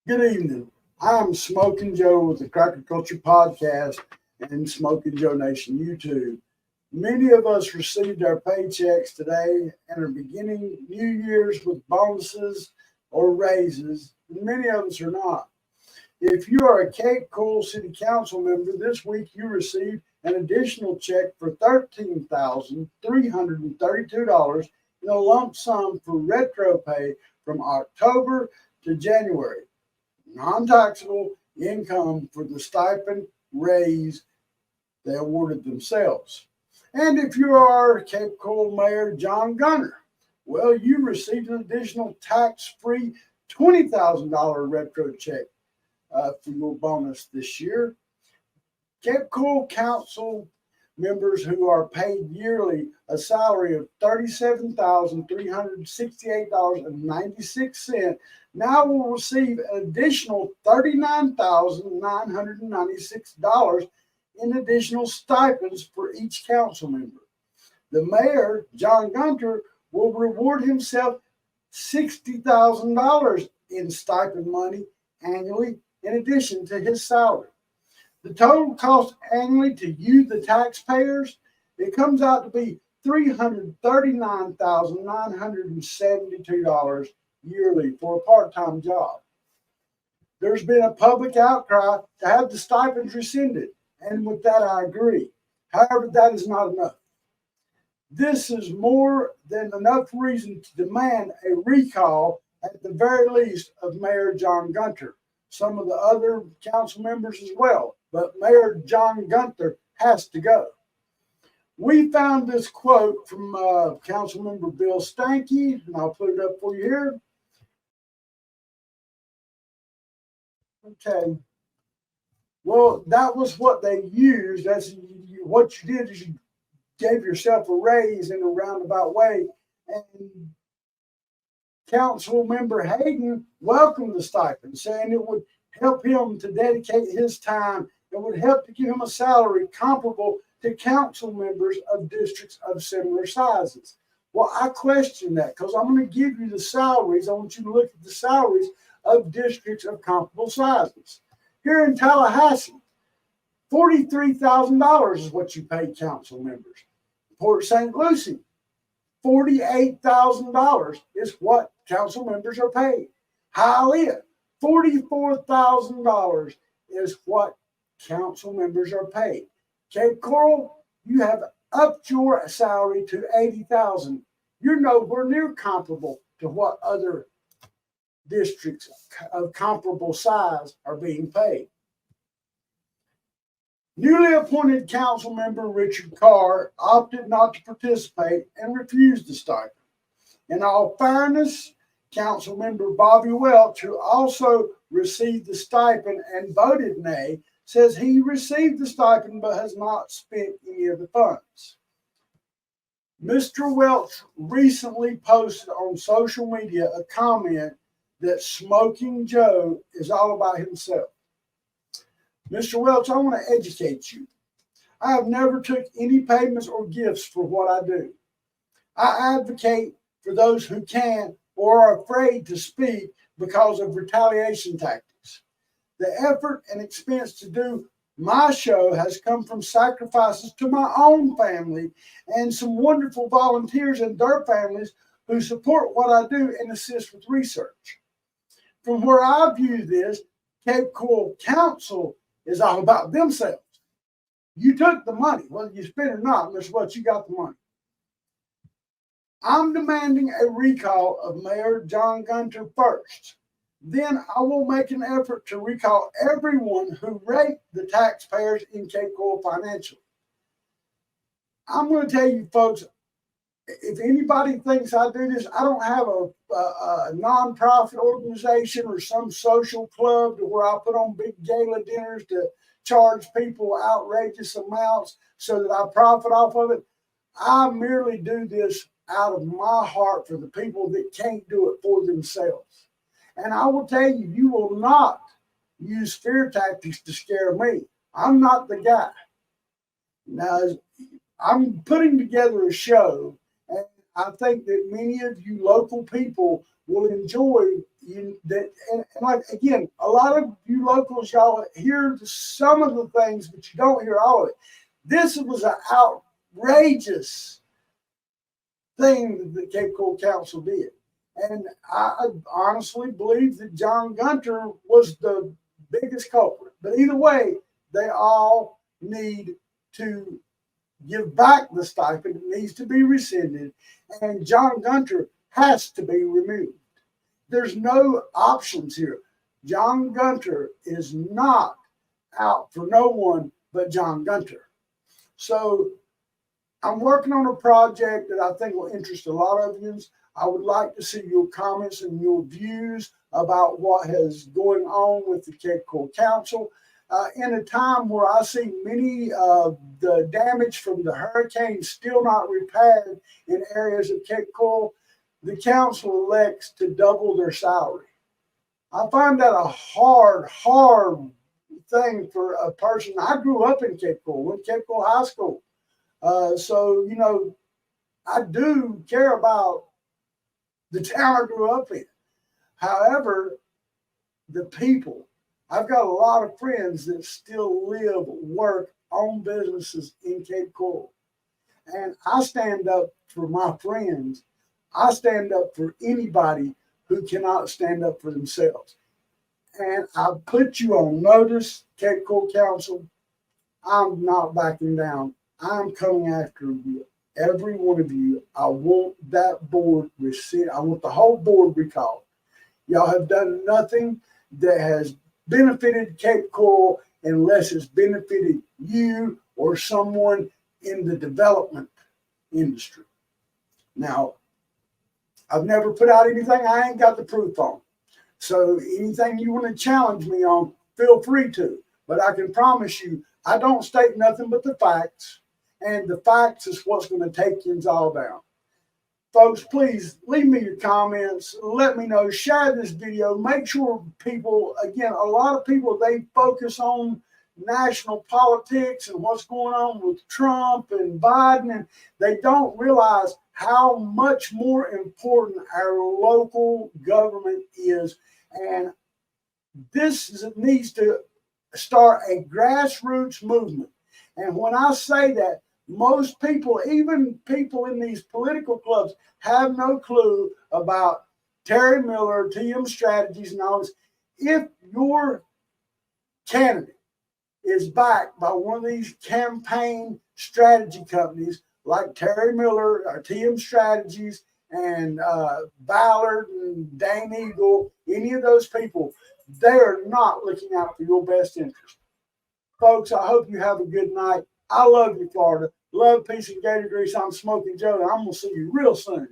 Good evening. I'm Smoking Joe with the Cracker Culture Podcast and Smoking Joe Nation YouTube. Many of us received our paychecks today and are beginning New Year's with bonuses or raises, and many of us are not. If you are a Cape Coral City Council member, this week you received an additional check for $13,332 in a lump sum for retro pay from October to January, non-taxable income for the stipend raise they awarded themselves. And if you are Cape Coral Mayor John Gunter, well, you received an additional tax-free $20,000 retro check for your bonus this year. Cape Coral Council members who are paid yearly a salary of $37,368.96 now will receive an additional $39,996 in additional stipends for each council member. The mayor, John Gunther, will reward himself $60,000 in stipend money annually in addition to his salary. The total cost annually to you, the taxpayers, it comes out to be $339,972 yearly for a part-time job. There's been a public outcry to have the stipends rescinded, and with that I agree. However, that is not enough. This is more than enough reason to demand a recall, at the very least, of Mayor John Gunther. Some of the other council members as well, but Mayor John Gunther has to go. We found this quote from Council Member Bill Stanky, and I'll put it up for you here. Okay. Well, that was what they used. What you did is you gave yourself a raise in a roundabout way, and Council Member Hayden welcomed the stipend, saying it would help him to dedicate his time. It would help to give him a salary comparable to council members of districts of similar sizes. Well, I question that because I'm going to give you the salaries. I want you to look at the salaries of districts of comparable sizes. Here in Tallahassee, $43,000 is what you pay council members. Port St. Lucie, $48,000 is what council members are paid. Hialeah, $44,000 is what council members are paid. Cape Coral, you have upped your salary to $80,000. You're nowhere near comparable to what other districts of comparable size are being paid. Newly appointed council member Richard Carr opted not to participate and refused the stipend. In all fairness, council member Bobby Welch, who also received the stipend and voted nay, says he received the stipend but has not spent any of the funds. Mr. Welch recently posted on social media a comment that Smoking Joe is all about himself. Mr. Welch, I want to educate you. I have never took any payments or gifts for what I do. I advocate for those who can't or are afraid to speak because of retaliation tactics. The effort and expense to do my show has come from sacrifices to my own family and some wonderful volunteers and their families who support what I do and assist with research. From where I view this, Cape Coral Council is all about themselves. You took the money, whether you spent it or not, Mr. Welch, you got the money. I'm demanding a recall of Mayor John Gunther first. Then I will make an effort to recall everyone who raped the taxpayers in Cape Coral financially. I'm going to tell you folks, if anybody thinks I do this, I don't have a nonprofit organization or some social club to where I put on big gala dinners to charge people outrageous amounts so that I profit off of it. I merely do this out of my heart for the people that can't do it for themselves. And I will tell you, you will not use fear tactics to scare me. I'm not the guy. Now, I'm putting together a show, and I think that many of you local people will enjoy that. And like again, a lot of you locals, y'all hear some of the things, but you don't hear all of it. This was an outrageous thing that the Cape Coral Council did. And I honestly believe that John Gunther was the biggest culprit. But either way, they all need to give back the stipend. It needs to be rescinded. And John Gunther has to be removed. There's no options here. John Gunther is not out for no one but John Gunther. So I'm working on a project that I think will interest a lot of you. I would like to see your comments and your views about what is going on with the Cape Coral Council. In a time where I see many of the damage from the hurricane still not repaired in areas of Cape Coral, the council elects to double their salary. I find that a hard thing for a person. I grew up in Cape Coral, went to Cape Coral High School. So, you know, I do care about the town I grew up in. However, the people, I've got a lot of friends that still live, work, own businesses in Cape Coral. And I stand up for my friends. I stand up for anybody who cannot stand up for themselves. And I put you on notice, Cape Coral Council. I'm not backing down. I'm coming after you, every one of you. I want that board rescinded. I want the whole board recalled. Y'all have done nothing that has benefited Cape Coral unless it's benefited you or someone in the development industry. Now, I've never put out anything I ain't got the proof on. So anything you want to challenge me on, feel free to. But I can promise you, I don't state nothing but the facts. And the facts is what's going to take you all down. Folks, please leave me your comments. Let me know. Share this video. Make sure people, again, a lot of people, they focus on national politics and what's going on with Trump and Biden, and they don't realize how much more important our local government is. And this needs to start a grassroots movement. And when I say that, most people, even people in these political clubs, have no clue about Terry Miller, TM Strategies, and all this. If your candidate is backed by one of these campaign strategy companies like Terry Miller or TM Strategies and Ballard and Dane Eagle, any of those people, they are not looking out for your best interest. Folks, I hope you have a good night. I love you, Florida. Love, peace, and gator grease. I'm Smoky Joe, and I'm going to see you real soon.